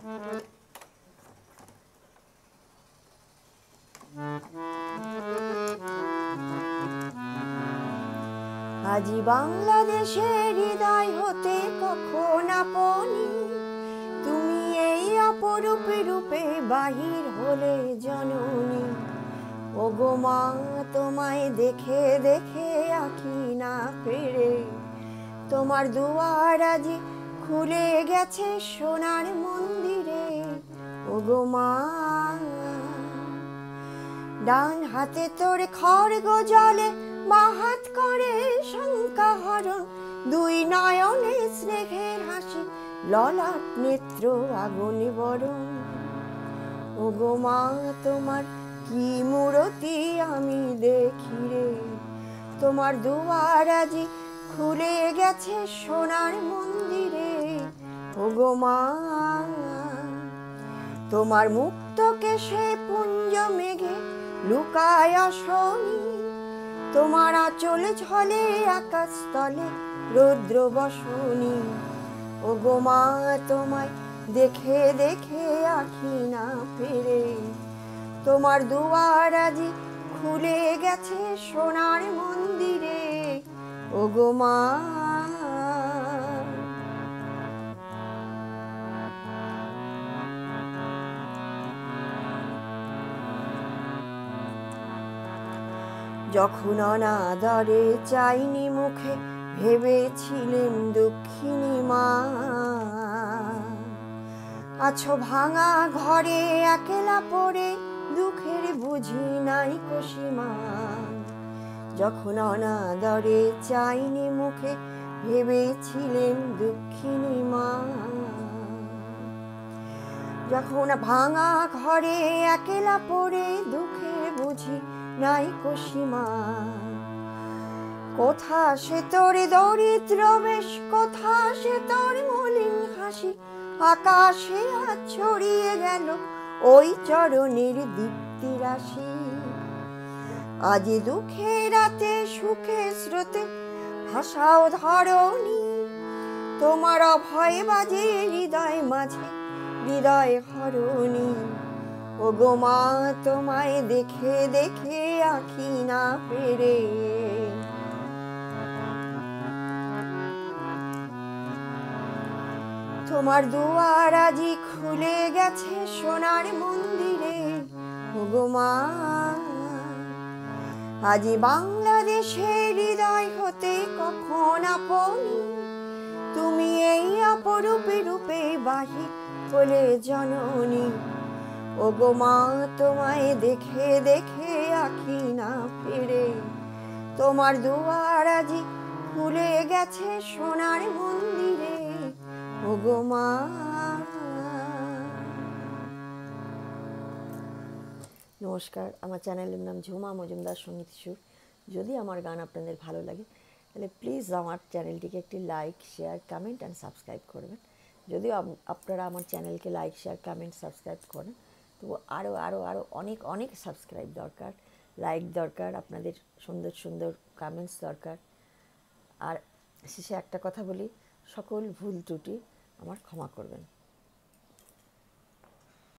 আজি বাংলাদেশের হৃদয় হতে কখন আপনি তুমি এই অপরূপ রূপে বাহির হলে জননী। ওগো মা, তোমায় দেখে দেখে আঁখি না ফেরে, তোমার দুয়ার আজি খুলে গেছে সোনার মন্দিরে। ওগো মা, ডান হাতে তোর খড়গ জলে, বাঁ হাত করে শঙ্কা হরণ, দুই নয়নে স্নেহের হাসি, ললাট নেত্র আগুন বরণ। ওগো মা, তোমার কি মূরতি আমি দেখি রে, তোমার দুয়ার আজি খুলে গেছে সোনার মন্দিরে। ওগো মা, তোমার মুক্ত কেশে পুঞ্জ মেঘে লুকায় আসনি, তোমার আঁচল ঝলে আকাশ তলে রৌদ্র বসনি। ওগো মা, তোমায় দেখে দেখে আঁখি না ফেরে, তোমার দুয়ার আজি খুলে গেছে সোনার মন্দিরে। ওগো মা, যখন অনাদরে চাইনি মুখে, ভেবেছিলেন দুঃখিনী মা। আছো ভাঙা ঘরে একলা পড়ে, দুঃখের বুঝি নাই সীমা। যখন অনাদরে চাইনি মুখে, ভেবেছিলেন দুঃখিনী মা। যখন ভাঙা ঘরে একলা পড়ে, দুঃখের বুঝি নাই সীমা। কোথা সে তোর দরিদ্র বেশ, কোথা সে তোর মলিন হাসি, আকাশে আজ ছড়িয়ে গেল ওই চরণের দীপ্তি রাশি। আজ দুঃখে রাতে সুখে স্রোতে ভাষাও ধরণী, তোমার অভয় বাজে হৃদয় মাঝে হৃদয় হরণী। ওগো মা, তোমায় দেখে দেখে আঁখি না ফেরে, তোমার দুয়ার আজি খুলে গেছে সোনার মন্দিরে। ওগো মা, আজি বাংলাদেশের হৃদয় হতে কখন আপনি তুমি এই অপরূপ রূপে বাহির হলে জননী। ওগো মা, তোমায় দেখে দেখে আঁখি না ফেরে, তোমার দুয়ার আজি খুলে গেছে সোনার মন্দিরে। ওগো মা। নমস্কার, আমার চ্যানেলের নাম ঝুমা মজুমদার সঙ্গীত সুর। যদি আমার গান আপনাদের ভালো লাগে তাহলে প্লিজ আমার চ্যানেলটিকে একটি like, share, comment and subscribe করবেন। যদিও আপনারা আমার চ্যানেলকে লাইক, শেয়ার, কমেন্ট, সাবস্ক্রাইব করেন, তবু আরও আরও আরও অনেক অনেক সাবস্ক্রাইব দরকার, লাইক দরকার, আপনাদের সুন্দর সুন্দর কমেন্টস দরকার। আর শেষে একটা কথা বলি, সকল ভুল ত্রুটি আমার ক্ষমা করবেন।